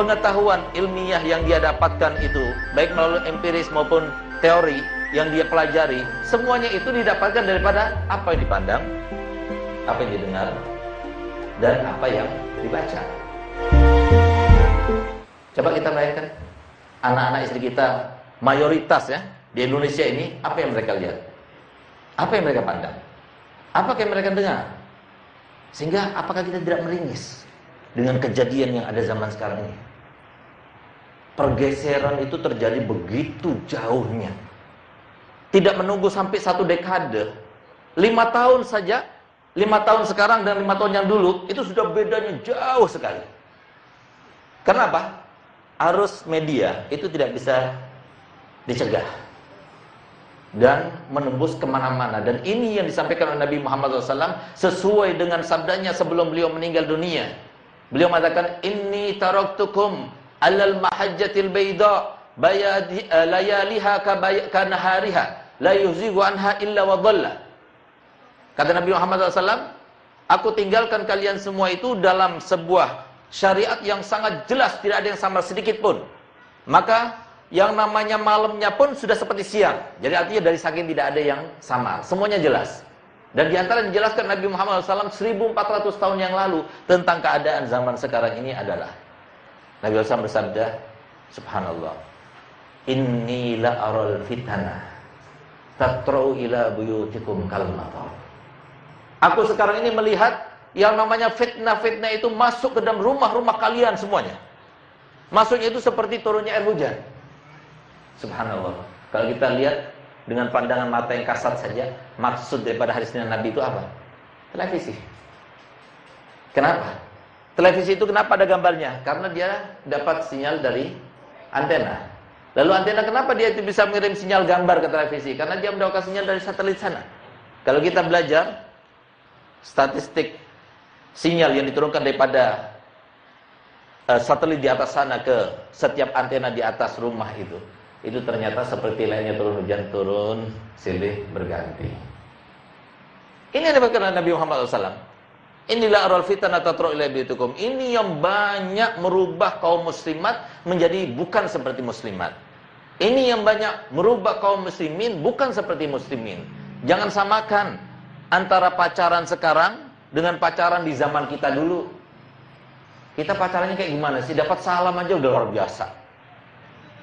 pengetahuan ilmiah yang dia dapatkan itu, baik melalui empiris maupun teori yang dia pelajari, semuanya itu didapatkan daripada apa yang dipandang, apa yang didengar, dan apa yang dibaca. Coba kita bayangkan, anak-anak istri kita, mayoritas ya, di Indonesia ini, apa yang mereka lihat? Apa yang mereka pandang? Apa yang mereka dengar? Sehingga apakah kita tidak meringis dengan kejadian yang ada zaman sekarang ini? Pergeseran itu terjadi begitu jauhnya. Tidak menunggu sampai 1 dekade. 5 tahun saja, 5 tahun sekarang dan 5 tahun yang dulu, itu sudah bedanya jauh sekali. Kenapa? Arus media itu tidak bisa dicegah dan menembus kemana-mana. Dan ini yang disampaikan oleh Nabi Muhammad SAW sesuai dengan sabdanya sebelum beliau meninggal dunia. Beliau mengatakan, inni taraktukum alal mahajjatil bayda layaliha kanahariha la yuzigu anha illa wa dhalla. Kata Nabi Muhammad SAW, aku tinggalkan kalian semua itu dalam sebuah syariat yang sangat jelas, tidak ada yang sama sedikit pun. Maka yang namanya malamnya pun sudah seperti siang. Jadi artinya dari saking tidak ada yang sama, semuanya jelas. Dan diantara yang dijelaskan Nabi Muhammad SAW 1400 tahun yang lalu tentang keadaan zaman sekarang ini adalah Nabi SAW bersabda, subhanallah, inni la aral fitana tatra'u ila buyutikum kalmatar. Aku sekarang ini melihat yang namanya fitnah-fitnah itu masuk ke dalam rumah-rumah kalian semuanya. Masuknya itu seperti turunnya air hujan. Subhanallah. Kalau kita lihat dengan pandangan mata yang kasat saja, maksud daripada hadis Nabi itu apa? Televisi. Kenapa? Televisi itu kenapa ada gambarnya? Karena dia dapat sinyal dari antena. Lalu antena kenapa dia itu bisa mengirim sinyal gambar ke televisi? Karena dia mendapatkan sinyal dari satelit sana. Kalau kita belajar statistik sinyal yang diturunkan daripada satelit di atas sana ke setiap antena di atas rumah itu ternyata seperti lainnya turun hujan, turun silih berganti. Ini yang dikatakan Nabi Muhammad SAW. Inilah aral fitnah tatra'u ila buyutikum. Ini yang banyak merubah kaum muslimat menjadi bukan seperti muslimat. Ini yang banyak merubah kaum muslimin bukan seperti muslimin. Jangan samakan antara pacaran sekarang dengan pacaran di zaman kita dulu. Kita pacarannya kayak gimana sih? Dapat salam aja udah luar biasa.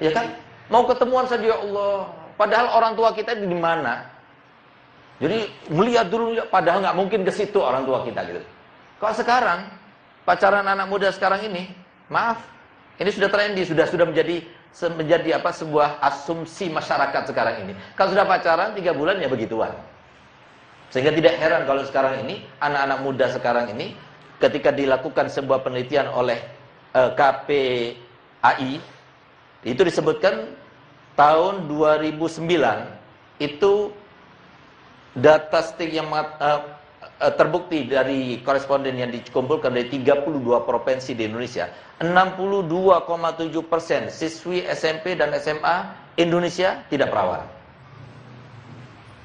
Ya kan? Mau ketemuan saja, ya Allah. Padahal orang tua kita di mana? Jadi melihat dulu, padahal nggak mungkin ke situ orang tua kita gitu. Kalau sekarang pacaran anak muda sekarang ini, maaf, ini sudah trendy, sudah menjadi sebuah asumsi masyarakat sekarang ini. Kalau sudah pacaran 3 bulan ya begituan. Sehingga tidak heran kalau sekarang ini anak-anak muda sekarang ini ketika dilakukan sebuah penelitian oleh KPAI, itu disebutkan tahun 2009 itu data statistik yang terbukti dari koresponden yang dikumpulkan dari 32 provinsi di Indonesia, 62,7% siswi SMP dan SMA Indonesia tidak perawan.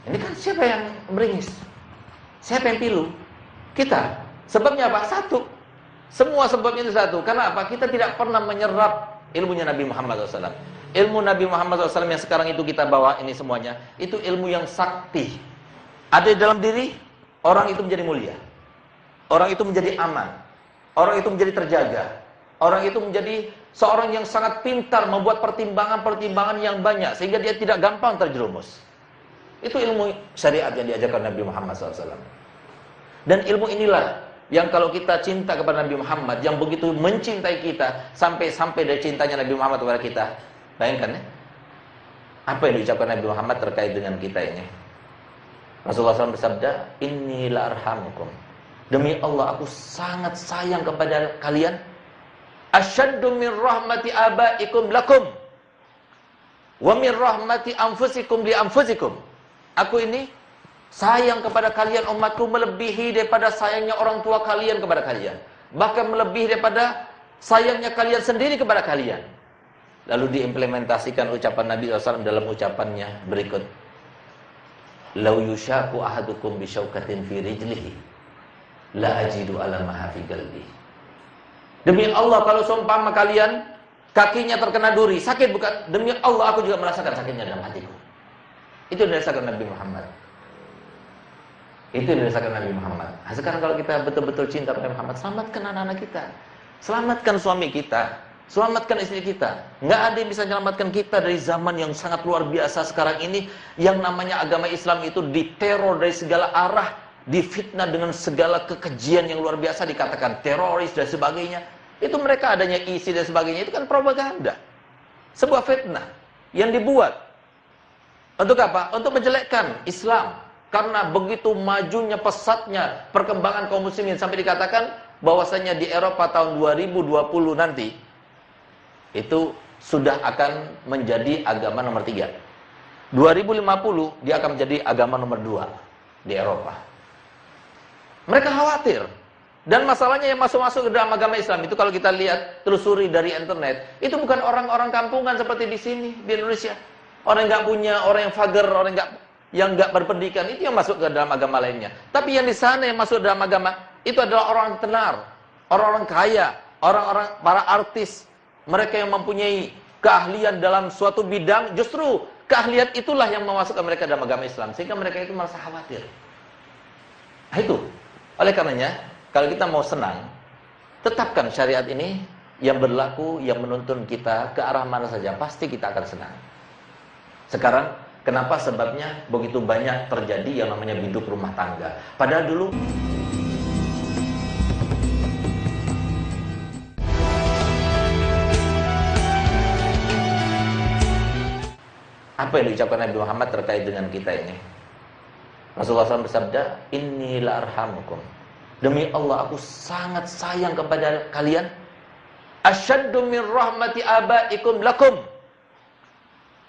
Ini kan siapa yang meringis? Siapa yang pilu? Kita. Sebabnya apa? Satu. Semua sebabnya itu satu. Karena apa? Kita tidak pernah menyerap ilmunya Nabi Muhammad SAW. Ilmu Nabi Muhammad SAW yang sekarang itu kita bawa ini semuanya, itu ilmu yang sakti. Ada di dalam diri, orang itu menjadi mulia. Orang itu menjadi aman. Orang itu menjadi terjaga. Orang itu menjadi seorang yang sangat pintar membuat pertimbangan-pertimbangan yang banyak sehingga dia tidak gampang terjerumus. Itu ilmu syariat yang diajarkan Nabi Muhammad SAW. Dan ilmu inilah yang kalau kita cinta kepada Nabi Muhammad, yang begitu mencintai kita sampai dari cintanya Nabi Muhammad kepada kita. Bayangkan ya, apa yang diucapkan Nabi Muhammad terkait dengan kita ini. Rasulullah SAW bersabda, inni la arhamukum. Demi Allah, aku sangat sayang kepada kalian. Asyaddu min rahmati abaikum lakum wa min rahmati anfusikum li anfusikum. Aku ini sayang kepada kalian umatku melebihi daripada sayangnya orang tua kalian kepada kalian. Bahkan melebihi daripada sayangnya kalian sendiri kepada kalian. Lalu diimplementasikan ucapan Nabi SAW dalam ucapannya berikut. Lau yushaku ahadukum bisyaukatin fi rijlihi la ajidu ala maha fi qalbi. Demi Allah, kalau seumpama kalian kakinya terkena duri, sakit bukan? Demi Allah, aku juga merasakan sakitnya dalam hatiku. Itu yang dirasakan Nabi Muhammad. Itu yang dirasakan Nabi Muhammad. Nah, sekarang kalau kita betul-betul cinta pada Muhammad, selamatkan anak-anak kita, selamatkan suami kita, selamatkan istri kita. Nggak ada yang bisa menyelamatkan kita dari zaman yang sangat luar biasa sekarang ini, yang namanya agama Islam itu diteror dari segala arah, difitnah dengan segala kekejian yang luar biasa, dikatakan teroris dan sebagainya. Itu mereka adanya isi dan sebagainya, itu kan propaganda, sebuah fitnah yang dibuat untuk apa? Untuk menjelekkan Islam. Karena begitu majunya, pesatnya perkembangan kaum muslimin, sampai dikatakan bahwasanya di Eropa tahun 2020 nanti itu sudah akan menjadi agama nomor 3. 2050 dia akan menjadi agama nomor 2 di Eropa. Mereka khawatir. Dan masalahnya yang masuk-masuk ke dalam agama Islam itu, kalau kita lihat, telusuri dari internet, itu bukan orang-orang kampungan seperti di sini, di Indonesia. Orang yang nggak punya, orang yang fager, orang yang nggak berpendidikan, itu yang masuk ke dalam agama lainnya. Tapi yang di sana yang masuk dalam agama, itu adalah orang tenar, orang-orang kaya, orang-orang, para artis. Mereka yang mempunyai keahlian dalam suatu bidang, justru keahlian itulah yang memasukkan mereka dalam agama Islam. Sehingga mereka itu merasa khawatir. Nah itu, oleh karenanya, kalau kita mau senang, tetapkan syariat ini yang berlaku, yang menuntun kita ke arah mana saja, pasti kita akan senang. Sekarang, kenapa sebabnya begitu banyak terjadi yang namanya biduk rumah tangga? Padahal dulu apa yang diucapkan Nabi Muhammad terkait dengan kita ini? Rasulullah SAW bersabda, "Inni la arhamukum." Demi Allah, aku sangat sayang kepada kalian. Asyaddu min rahmati abaikum lakum.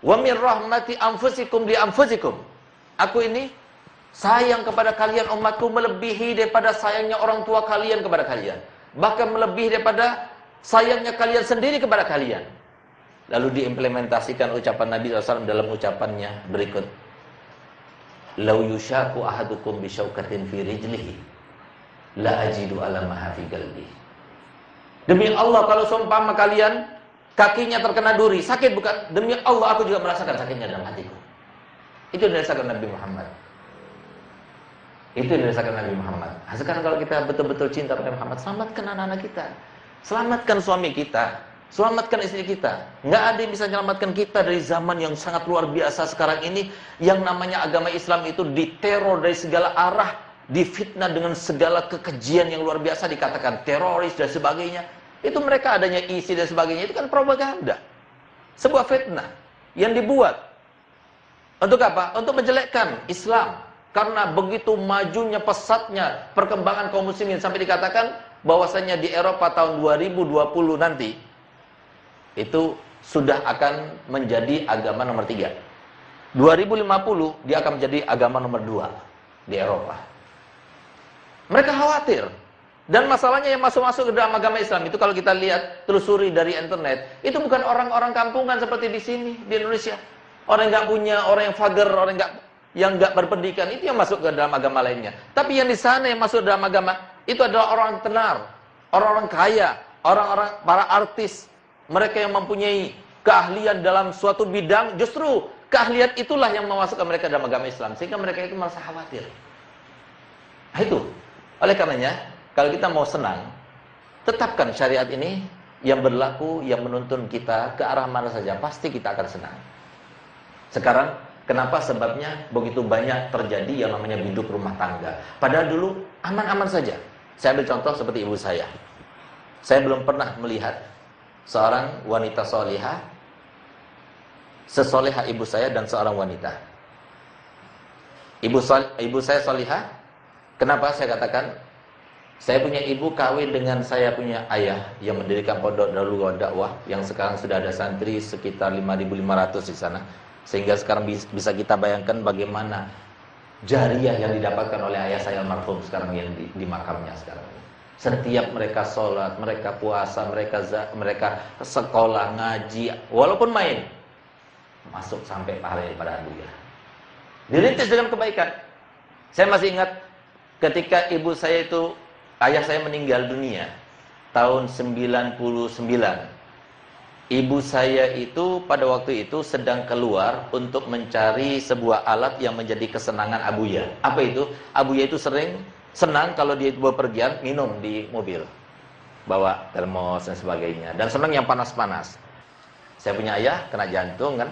Wa min rahmati anfusikum li anfusikum. Aku ini sayang kepada kalian umatku melebihi daripada sayangnya orang tua kalian kepada kalian. Bahkan melebihi daripada sayangnya kalian sendiri kepada kalian. Lalu diimplementasikan ucapan Nabi SAW dalam ucapannya berikut. Lau yushaku ahadukum bisyaukatin fi rijlihi la ajidu ala ma fi qalbi. Demi Allah, kalau seumpama kalian kakinya terkena duri, sakit bukan? Demi Allah, aku juga merasakan sakitnya dalam hatiku. Itu yang dirasakan Nabi Muhammad. Itu yang dirasakan Nabi Muhammad. Nah, sekarang kalau kita betul-betul cinta pada Muhammad, selamatkan anak-anak kita, selamatkan suami kita, selamatkan istri kita. Nggak ada yang bisa menyelamatkan kita dari zaman yang sangat luar biasa sekarang ini, yang namanya agama Islam itu diteror dari segala arah, difitnah dengan segala kekejian yang luar biasa, dikatakan teroris dan sebagainya. Itu mereka adanya isi dan sebagainya, itu kan propaganda, sebuah fitnah yang dibuat untuk apa? Untuk menjelekkan Islam. Karena begitu majunya, pesatnya perkembangan kaum muslimin, sampai dikatakan bahwasanya di Eropa tahun 2020 nanti itu sudah akan menjadi agama nomor 3. 2050 dia akan menjadi agama nomor 2 di Eropa. Mereka khawatir. Dan masalahnya yang masuk-masuk ke dalam agama Islam itu, kalau kita lihat, telusuri dari internet, itu bukan orang-orang kampungan seperti di sini, di Indonesia. Orang yang nggak punya, orang yang fager, orang yang nggak berpendidikan, itu yang masuk ke dalam agama lainnya. Tapi yang di sana yang masuk dalam agama, itu adalah orang tenar, orang-orang kaya, orang-orang, para artis. Mereka yang mempunyai keahlian dalam suatu bidang, justru keahlian itulah yang memasukkan mereka dalam agama Islam. Sehingga mereka itu merasa khawatir. Nah itu, oleh karenanya, kalau kita mau senang, tetapkan syariat ini yang berlaku, yang menuntun kita ke arah mana saja, pasti kita akan senang. Sekarang, kenapa sebabnya begitu banyak terjadi yang namanya biduk rumah tangga? Padahal dulu aman-aman saja. Saya ambil contoh seperti ibu saya. Saya belum pernah melihat seorang wanita solihah sesolihah ibu saya dan seorang wanita. Ibu saya solihah. Kenapa saya katakan? Saya punya ibu kawin dengan saya punya ayah yang mendirikan pondok Darul Dakwah, yang sekarang sudah ada santri sekitar 5.500 di sana. Sehingga sekarang bisa kita bayangkan bagaimana jariah yang didapatkan oleh ayah saya almarhum sekarang yang di makamnya sekarang. Setiap mereka sholat, mereka puasa, mereka sekolah, ngaji, walaupun main, masuk sampai pahala pada dia. Dirintis dengan kebaikan. Saya masih ingat ketika ibu saya itu, ayah saya meninggal dunia, tahun 99. Ibu saya itu pada waktu itu sedang keluar untuk mencari sebuah alat yang menjadi kesenangan Abuya. Apa itu? Abuya itu senang kalau dia bepergian minum di mobil. Bawa termos dan sebagainya. Dan senang yang panas-panas. Saya punya ayah kena jantung kan,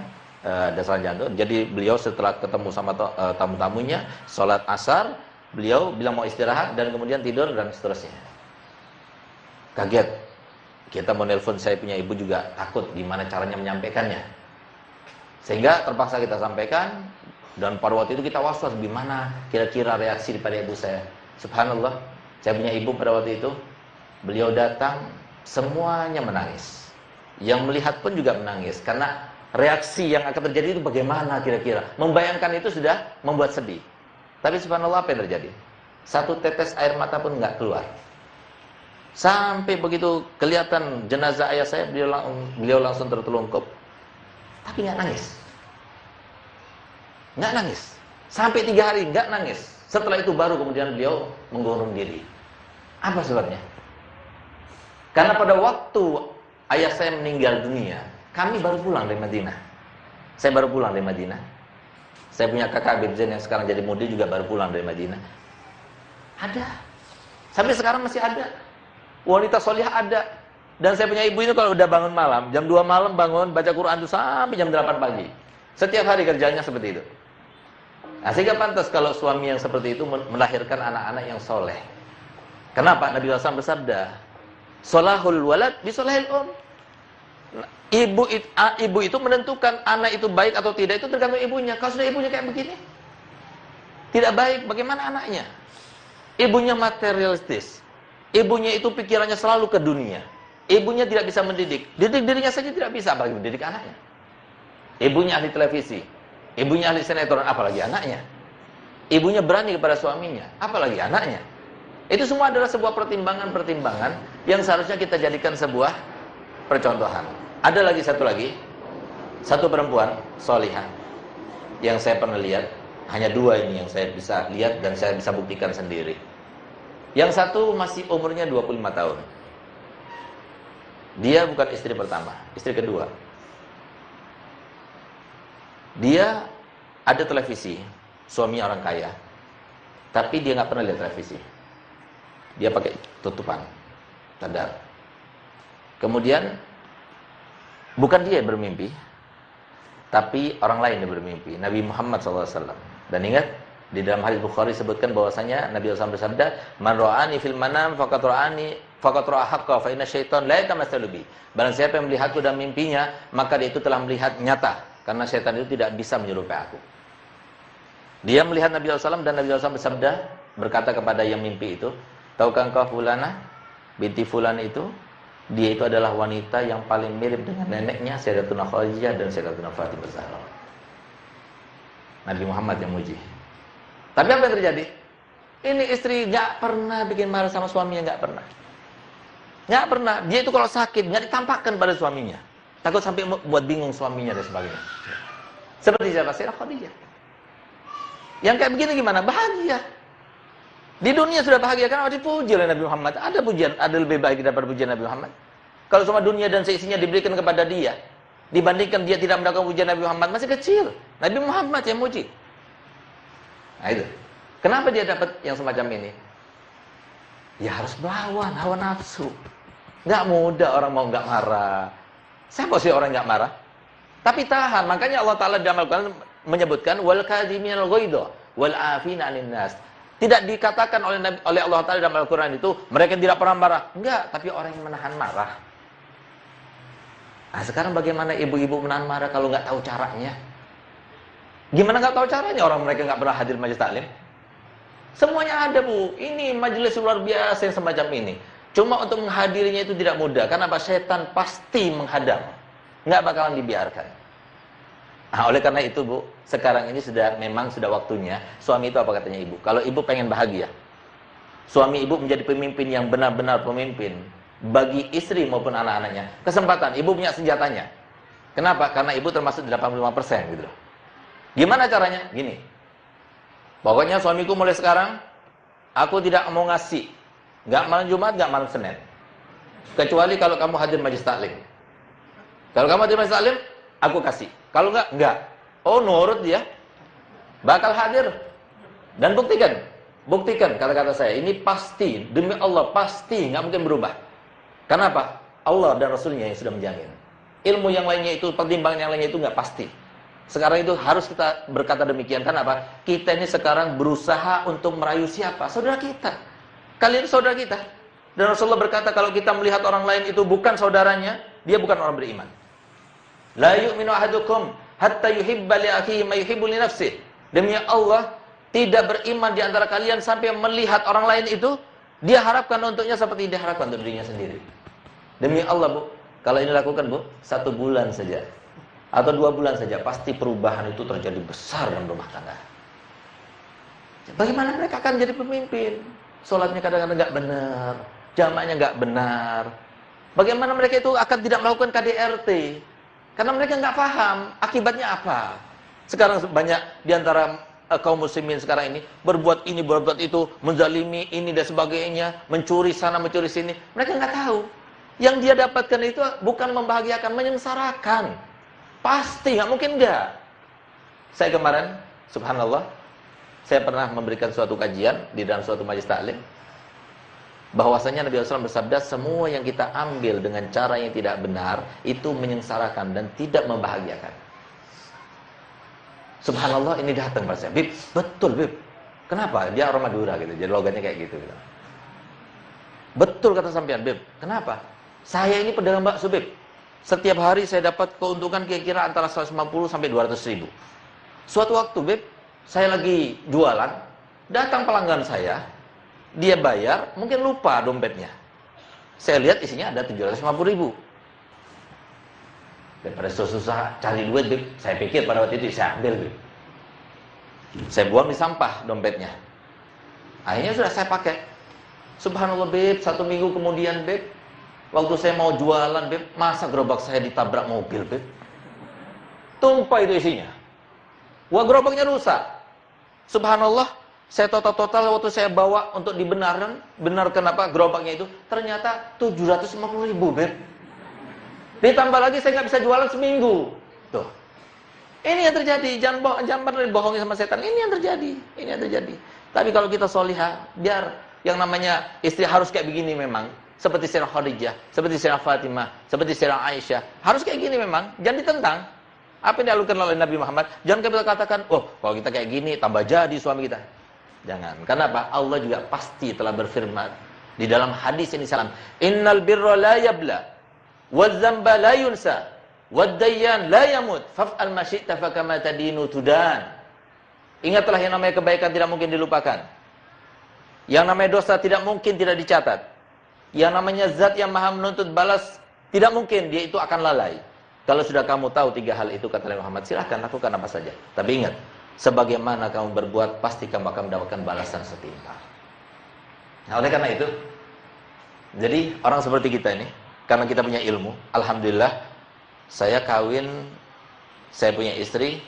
serangan jantung. Jadi beliau setelah ketemu sama tamu-tamunya, sholat asar, beliau bilang mau istirahat dan kemudian tidur dan seterusnya. Kaget. Kita mau nelpon, saya punya ibu juga takut gimana caranya menyampaikannya. Sehingga terpaksa kita sampaikan, dan pada waktu itu kita was-was gimana kira-kira reaksi daripada ibu saya. Subhanallah, saya punya ibu pada waktu itu, beliau datang, semuanya menangis. Yang melihat pun juga menangis, karena reaksi yang akan terjadi itu bagaimana kira-kira. Membayangkan itu sudah membuat sedih. Tapi subhanallah, apa yang terjadi? Satu tetes air mata pun nggak keluar. Sampai begitu kelihatan jenazah ayah saya, beliau langsung tertelungkup. Tapi nggak nangis. Nggak nangis. Sampai 3 hari nggak nangis. Setelah itu baru kemudian beliau mengurung diri. Apa sebabnya? Karena pada waktu ayah saya meninggal dunia, kami baru pulang dari Madinah. Saya baru pulang dari Madinah. Saya punya kakak Abid Zain yang sekarang jadi mudi juga baru pulang dari Madinah. Ada. Sampai sekarang masih ada. Wanita solihah ada. Dan saya punya ibu ini kalau udah bangun malam, jam 2 malam bangun, baca Quran itu sampai jam 8 pagi. Setiap hari kerjanya seperti itu. Nah, sehingga pantas kalau suami yang seperti itu melahirkan anak-anak yang soleh. Kenapa? Nabi SAW bersabda, solahul walad bisolahil Ibu itu menentukan anak itu baik atau tidak, itu tergantung ibunya. Kalau sudah ibunya kayak begini, tidak baik, bagaimana anaknya? Ibunya materialistis. Ibunya itu pikirannya selalu ke dunia. Ibunya tidak bisa mendidik. Didik dirinya saja tidak bisa, apalagi mendidik anaknya. Ibunya ahli televisi. Ibunya ahli sinetron, apalagi anaknya. Ibunya berani kepada suaminya, apalagi anaknya. Itu semua adalah sebuah pertimbangan-pertimbangan yang seharusnya kita jadikan sebuah percontohan. Ada lagi satu perempuan solihah yang saya pernah lihat. Hanya 2 ini yang saya bisa lihat dan saya bisa buktikan sendiri. Yang satu masih umurnya 25 tahun. Dia bukan istri pertama, istri kedua. Dia ada televisi, suaminya orang kaya. Tapi dia nggak pernah lihat televisi. Dia pakai tutupan, tadar. Kemudian bukan dia yang bermimpi, tapi orang lain yang bermimpi, Nabi Muhammad SAW. Dan ingat, di dalam hadis Bukhari sebutkan bahwasanya Nabi SAW bersabda, "Man ra'ani fil manam faqad ra'a haqqa fa inna syaitan la yatamatsalu bi." Barang siapa yang melihatku dalam mimpinya, maka dia itu telah melihat nyata, karena syaitan itu tidak bisa menyerupai aku. Dia melihat Nabi SAW dan Nabi SAW bersabda, berkata kepada yang mimpi itu, "Tahukah engkau fulana binti fulan itu, dia itu adalah wanita yang paling mirip dengan neneknya Sayyidatuna Khadijah dan Sayyidatuna Fatimah Zahra." Nabi Muhammad yang muji. Tapi apa yang terjadi? Ini istri nggak pernah bikin marah sama suaminya, nggak pernah. Nggak pernah. Dia itu kalau sakit nggak ditampakkan pada suaminya. Takut sampai buat bingung suaminya dan sebagainya. Seperti siapa? Sayyidah Khadijah. Yang kayak begini gimana? Bahagia. Di dunia sudah bahagia karena dipuji oleh Nabi Muhammad. Ada pujian, ada lebih baik daripada pujian Nabi Muhammad. Kalau semua dunia dan seisinya diberikan kepada dia, dibandingkan dia tidak mendapatkan pujian Nabi Muhammad, masih kecil. Nabi Muhammad yang muji. Nah itu. Kenapa dia dapat yang semacam ini? Ya harus melawan hawa nafsu. Nggak mudah orang mau nggak marah. Siapa sih orang nggak marah? Tapi tahan. Makanya Allah Ta'ala dalam Al-Quran menyebutkan wal kadhiminal ghaidha wal afina 'anil nas. Tidak dikatakan oleh Allah Ta'ala dalam Al-Quran itu mereka tidak pernah marah. Enggak, tapi orang yang menahan marah. Nah sekarang bagaimana ibu-ibu menahan marah kalau nggak tahu caranya? Gimana nggak tahu caranya orang mereka nggak pernah hadir majelis taklim? Semuanya ada, Bu. Ini majelis luar biasa yang semacam ini. Cuma untuk menghadirinya itu tidak mudah. Karena apa? Setan pasti menghadang. Nggak bakalan dibiarkan. Nah, oleh karena itu, Bu, sekarang ini memang sudah waktunya. Suami itu apa katanya ibu? Kalau ibu pengen bahagia, suami ibu menjadi pemimpin yang benar-benar pemimpin bagi istri maupun anak-anaknya. Kesempatan, ibu punya senjatanya. Kenapa? Karena ibu termasuk 85% gitu loh. Gimana caranya? Gini. Pokoknya suamiku mulai sekarang, aku tidak mau ngasih. Nggak malam Jumat, nggak malam Senin. Kecuali kalau kamu hadir majlis taklim. Kalau kamu hadir majlis taklim, aku kasih. Kalau enggak. Oh, nurut dia. Bakal hadir. Dan buktikan kata-kata saya. Ini pasti, demi Allah, pasti nggak mungkin berubah. Kenapa? Allah dan Rasulnya yang sudah menjamin. Ilmu yang lainnya itu, pertimbangan yang lainnya itu nggak pasti. Sekarang itu harus kita berkata demikian. Kenapa? Kita ini sekarang berusaha untuk merayu siapa? Saudara kita. Kalian saudara kita. Dan Rasulullah berkata, kalau kita melihat orang lain itu bukan saudaranya, dia bukan orang beriman. La yu'minu ahadukum hatta yuhibba li akhihi ma yuhibbu li nafsihi. Demi Allah, tidak beriman di antara kalian sampai melihat orang lain itu, dia harapkan untuknya seperti dia harapkan untuk dirinya sendiri. Demi Allah, Bu, kalau ini lakukan, Bu, 1 bulan saja atau 2 bulan saja, pasti perubahan itu terjadi besar dalam rumah tangga. Bagaimana mereka akan jadi pemimpin? Sholatnya kadang-kadang nggak benar, jamaahnya nggak benar. Bagaimana mereka itu akan tidak melakukan KDRT? Karena mereka nggak paham akibatnya apa. Sekarang banyak di antara kaum muslimin sekarang ini berbuat ini, berbuat itu, menzalimi ini dan sebagainya, mencuri sana, mencuri sini. Mereka nggak tahu. Yang dia dapatkan itu bukan membahagiakan, menyengsarakan. Pasti, nggak mungkin nggak. Saya kemarin, subhanallah, saya pernah memberikan suatu kajian di dalam suatu majlis taklim, bahwasanya Nabi SAW bersabda, semua yang kita ambil dengan cara yang tidak benar itu menyengsarakan dan tidak membahagiakan. Subhanallah, ini datang pada saya, Bib, betul Bib. Kenapa? Dia orang Madura gitu, jadi logatnya kayak gitu. Betul kata sampean, Bib. Kenapa? Saya ini pedagang bakso, Bib. Setiap hari saya dapat keuntungan kira-kira antara 150 sampai 200 ribu. Suatu waktu, Bib, saya lagi jualan, datang pelanggan saya, dia bayar, mungkin lupa dompetnya. Saya lihat isinya ada 750 ribu. Daripada susah-susah cari duit, Bib, saya pikir pada waktu itu saya ambil, Bib. Saya buang di sampah dompetnya. Akhirnya sudah saya pakai. Subhanallah, Bib, 1 minggu kemudian, Bib, waktu saya mau jualan, Bib, masa gerobak saya ditabrak mobil, Bib? Tumpah itu isinya. Wah, gerobaknya rusak. Subhanallah, saya total waktu saya bawa untuk benarkan apa gerobaknya itu, ternyata 750 ribu, Bib. Ditambah lagi saya nggak bisa jualan seminggu. Tuh. Ini yang terjadi. Jangan pernah dibohongi sama setan. Ini yang terjadi. Tapi kalau kita solihah, biar yang namanya istri harus kayak begini memang. Seperti Sayyidah Khadijah, seperti Sayyidah Fatimah, seperti Sayyidah Aisyah. Harus kayak gini memang. Jangan ditentang. Apa yang dilakukan oleh Nabi Muhammad. Jangan kita katakan, oh kalau kita kayak gini, tambah jadi suami kita. Jangan. Kenapa? Allah juga pasti telah berfirman di dalam hadis ini salam. Innal birra la yabla, waz-zamba la yunsa, wad-dayyan la yamut, faf'al ma syi'ta fakama tadinu tudan. Ingatlah yang namanya kebaikan tidak mungkin dilupakan. Yang namanya dosa tidak mungkin tidak dicatat. Yang namanya zat yang maha menuntut balas, tidak mungkin dia itu akan lalai. Kalau sudah kamu tahu 3 hal itu, kata Nabi Muhammad, silahkan lakukan apa saja. Tapi ingat, sebagaimana kamu berbuat, pasti kamu akan mendapatkan balasan setimpal. Nah, oleh karena itu, jadi orang seperti kita ini, karena kita punya ilmu, alhamdulillah, saya kawin, saya punya istri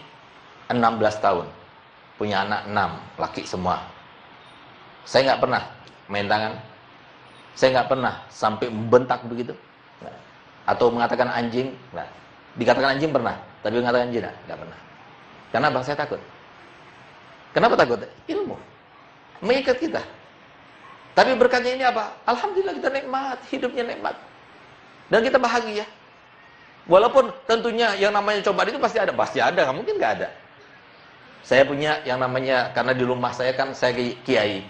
16 tahun. Punya anak 6, laki semua. Saya nggak pernah main tangan. Saya nggak pernah sampai membentak begitu. Nah. Atau mengatakan anjing. Nah. Dikatakan anjing pernah, tapi mengatakan anjing nggak pernah. Kenapa? Saya takut. Kenapa takut? Ilmu mengikat kita. Tapi berkatnya ini apa? Alhamdulillah kita nikmat, hidupnya nikmat. Dan kita bahagia. Walaupun tentunya yang namanya cobaan itu pasti ada, nggak mungkin nggak ada. Saya punya yang namanya, karena di rumah saya kan saya kiai.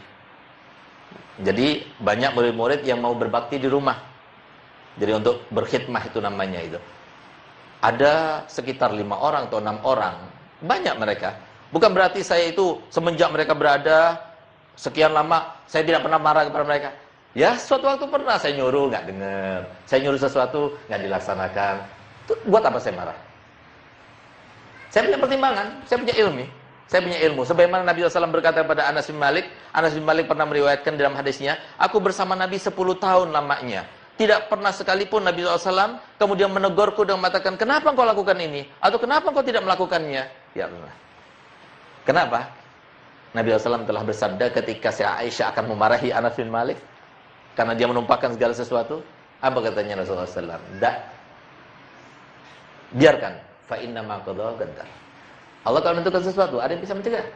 Jadi banyak murid-murid yang mau berbakti di rumah. Jadi untuk berkhidmah itu namanya itu. Ada sekitar 5 orang atau 6 orang. Banyak mereka. Bukan berarti saya itu semenjak mereka berada sekian lama, saya tidak pernah marah kepada mereka. Ya, suatu waktu pernah saya nyuruh, nggak dengar. Saya nyuruh sesuatu, nggak dilaksanakan. Itu buat apa saya marah? Saya punya pertimbangan, saya punya ilmu. Saya punya ilmu. Sebagaimana Nabi SAW berkata kepada Anas bin Malik. Anas bin Malik pernah meriwayatkan dalam hadisnya, aku bersama Nabi 10 tahun lamanya. Tidak pernah sekalipun Nabi SAW kemudian menegurku dan mengatakan, kenapa engkau lakukan ini? Atau kenapa engkau tidak melakukannya? Ya Allah. Kenapa? Nabi SAW telah bersabda ketika Aisyah akan memarahi Anas bin Malik karena dia menumpahkan segala sesuatu. Apa katanya Rasulullah SAW? Dak. Biarkan. Fa inna ma qada qaddar. Allah kalau menentukan sesuatu, ada yang bisa mencegah.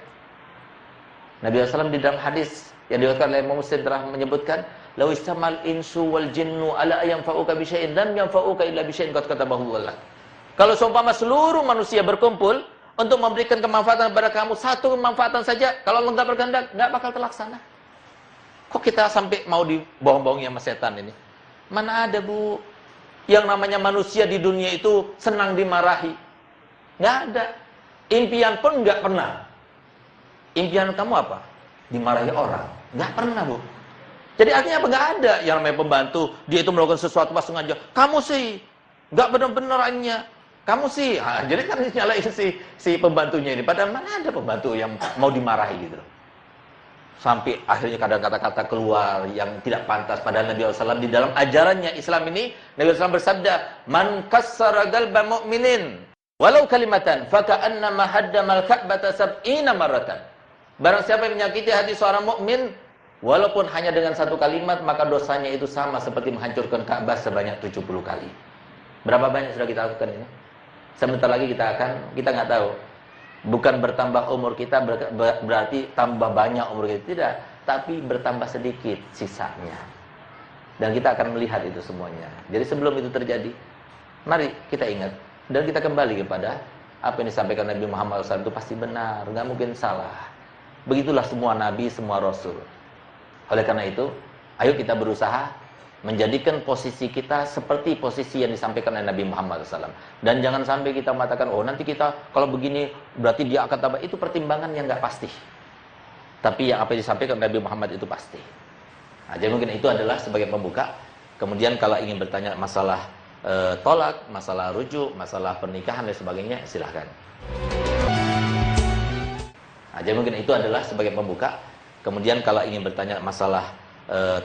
Nabi SAW di dalam hadis yang diriwayatkan oleh Imam Muslim telah menyebutkan, "Law istamal insu wal jinnu ala yanfa'uka bi syai'in lam yanfa'uka illa bi syai'in qad katabahu Allah." Kalau seumpama seluruh manusia berkumpul untuk memberikan kemanfaatan kepada kamu, satu kemanfaatan saja, kalau Allah enggak berkehendak, enggak bakal terlaksana. Kok kita sampai mau dibohong-bohongi sama setan ini? Mana ada, Bu, yang namanya manusia di dunia itu senang dimarahi? Enggak ada. Impian pun enggak pernah. Impian kamu apa? Dimarahi orang. Enggak pernah, Bu. Jadi artinya apa? Enggak ada yang namanya pembantu, dia itu melakukan sesuatu pas sengaja. Kamu sih enggak benar-benarnya. Kamu sih, jadi kan nyalain si pembantunya ini. Padahal mana ada pembantu yang mau dimarahi gitu. Sampai akhirnya kadang kata-kata keluar yang tidak pantas. Padahal Nabi SAW di dalam ajarannya Islam ini, Nabi SAW bersabda, "Man kassara qalba mu'minin walau kalimatan faka'annama haddamal ka'bata sab'ina marratan." Barang siapa yang menyakiti hati seorang mukmin walaupun hanya dengan satu kalimat, maka dosanya itu sama seperti menghancurkan Ka'bah sebanyak 70 kali. Berapa banyak sudah kita lakukan ini? Sebentar lagi kita nggak tahu. Bukan bertambah umur kita berarti tambah banyak umur kita, tidak, tapi bertambah sedikit sisanya. Dan kita akan melihat itu semuanya. Jadi sebelum itu terjadi, mari kita ingat dan kita kembali kepada apa yang disampaikan Nabi Muhammad SAW itu pasti benar, nggak mungkin salah. Begitulah semua nabi, semua rasul. Oleh karena itu, ayo kita berusaha menjadikan posisi kita seperti posisi yang disampaikan oleh Nabi Muhammad SAW. Dan jangan sampai kita mengatakan, oh nanti kita kalau begini berarti dia akan tambah. Itu pertimbangan yang nggak pasti. Tapi yang apa yang disampaikan Nabi Muhammad itu pasti. Nah, jadi mungkin itu adalah sebagai pembuka. Kemudian kalau ingin bertanya masalah tolak, masalah rujuk, masalah pernikahan dan sebagainya, silahkan. Nah, jadi mungkin itu adalah sebagai pembuka. Kemudian kalau ingin bertanya masalah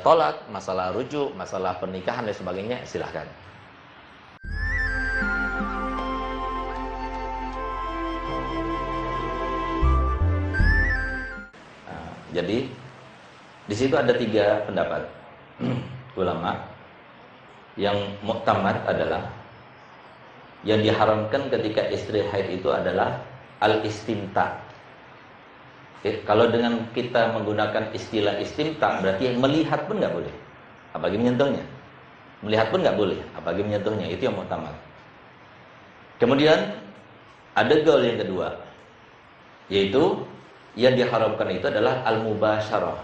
tolak, masalah rujuk, masalah pernikahan dan sebagainya, silahkan. Nah, jadi di situ ada 3 pendapat ulama. Yang muktamad adalah yang diharamkan ketika istri haid itu adalah al-istimta. Kalau dengan kita menggunakan istilah istimta, berarti melihat pun nggak boleh, apalagi menyentuhnya. Melihat pun nggak boleh, apalagi menyentuhnya. Itu yang muktamad. Kemudian ada gaul yang kedua, yaitu yang diharamkan itu adalah al-mubasyarah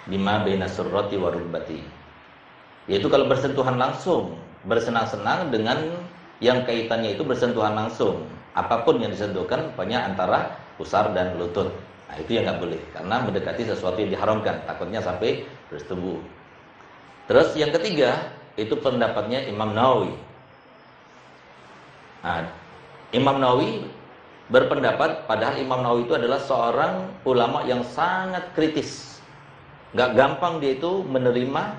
lima baina surrati wa rubbati. Yaitu kalau bersentuhan langsung, bersenang-senang dengan yang kaitannya itu bersentuhan langsung. Apapun yang disentuhkan, pokoknya antara pusar dan lutut. Nah, itu yang nggak boleh, karena mendekati sesuatu yang diharamkan, takutnya sampai bersetubuh. Terus yang ketiga, itu pendapatnya Imam Nawawi. Nah, Imam Nawawi berpendapat, padahal Imam Nawawi itu adalah seorang ulama yang sangat kritis. Nggak gampang dia itu menerima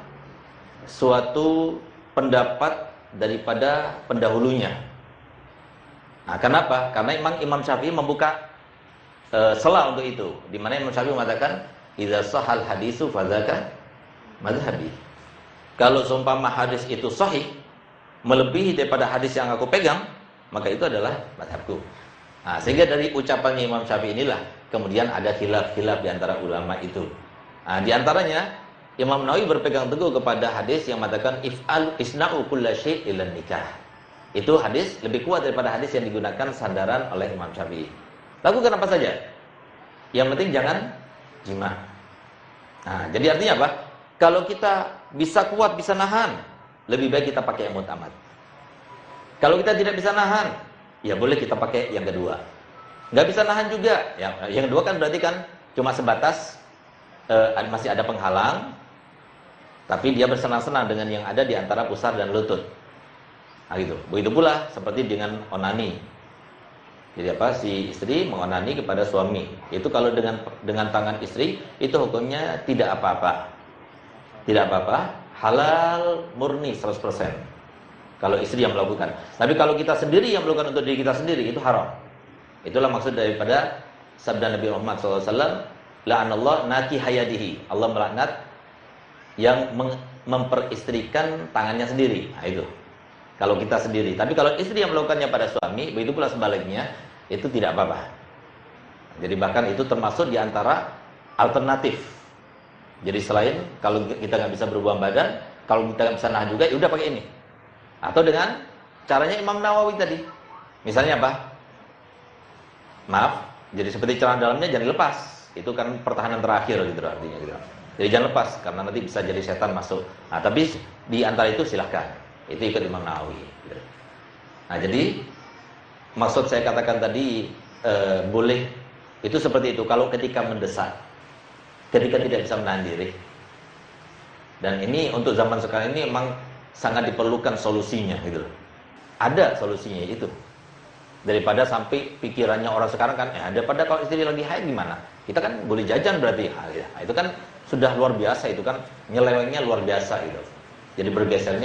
suatu pendapat daripada pendahulunya. Nah, kenapa? Karena Imam Syafi'i membuka celah untuk itu, di mana Imam Syafi'i mengatakan, "Idza sahal hadisu fadzaka mazhabi." Kalau seumpama hadis itu sahih, melebihi daripada hadis yang aku pegang, maka itu adalah mazhabku. Nah, sehingga dari ucapannya Imam Syafi'i inilah kemudian ada khilaf-khilaf di antara ulama itu. Nah, di antaranya Imam Nawawi berpegang teguh kepada hadis yang mengatakan if'al isna'u kulla syai' illa nikah. Itu hadis lebih kuat daripada hadis yang digunakan sandaran oleh Imam Syafi'i. Lakukan apa saja, yang penting jangan jima. Nah, jadi artinya apa? Kalau kita bisa kuat, bisa nahan, lebih baik kita pakai yang muktamad. Kalau kita tidak bisa nahan, ya boleh kita pakai yang kedua. Nggak bisa nahan juga, yang kedua kan berarti kan cuma sebatas masih ada penghalang, tapi dia bersenang-senang dengan yang ada di antara pusar dan lutut. Nah, gitu. Begitu pula seperti dengan onani. Jadi apa? Si istri mengonani kepada suami. Itu kalau dengan tangan istri, itu hukumnya tidak apa-apa. Tidak apa-apa, halal murni 100%. Kalau istri yang melakukan. Tapi kalau kita sendiri yang melakukan untuk diri kita sendiri, itu haram. Itulah maksud daripada sabda Nabi Muhammad SAW, la'anallah naki hayadihi. Allah melaknat yang memperistrikan tangannya sendiri. Nah, itu. Kalau kita sendiri. Tapi kalau istri yang melakukannya pada suami, begitu pula sebaliknya, itu tidak apa-apa. Jadi bahkan itu termasuk di antara alternatif. Jadi selain kalau kita nggak bisa berubah badan, kalau kita nggak bisa nahan juga, ya udah pakai ini. Atau dengan caranya Imam Nawawi tadi. Misalnya apa? Maaf, jadi seperti celana dalamnya jangan dilepas. Itu kan pertahanan terakhir gitu artinya gitu. Jadi jangan lepas karena nanti bisa jadi setan masuk. Nah, tapi di antara itu silahkan. Itu ikut Imam Nawawi. Nah, jadi maksud saya katakan tadi boleh itu seperti itu kalau ketika mendesak, ketika tidak bisa menahan diri. Dan ini untuk zaman sekarang ini memang sangat diperlukan solusinya gitu loh. Ada solusinya itu. Daripada sampai pikirannya orang sekarang kan, daripada kalau istri lagi haid gimana? Kita kan boleh jajan berarti. Nah, itu kan sudah luar biasa, itu kan nyelewengnya luar biasa gitu. Jadi bergesernya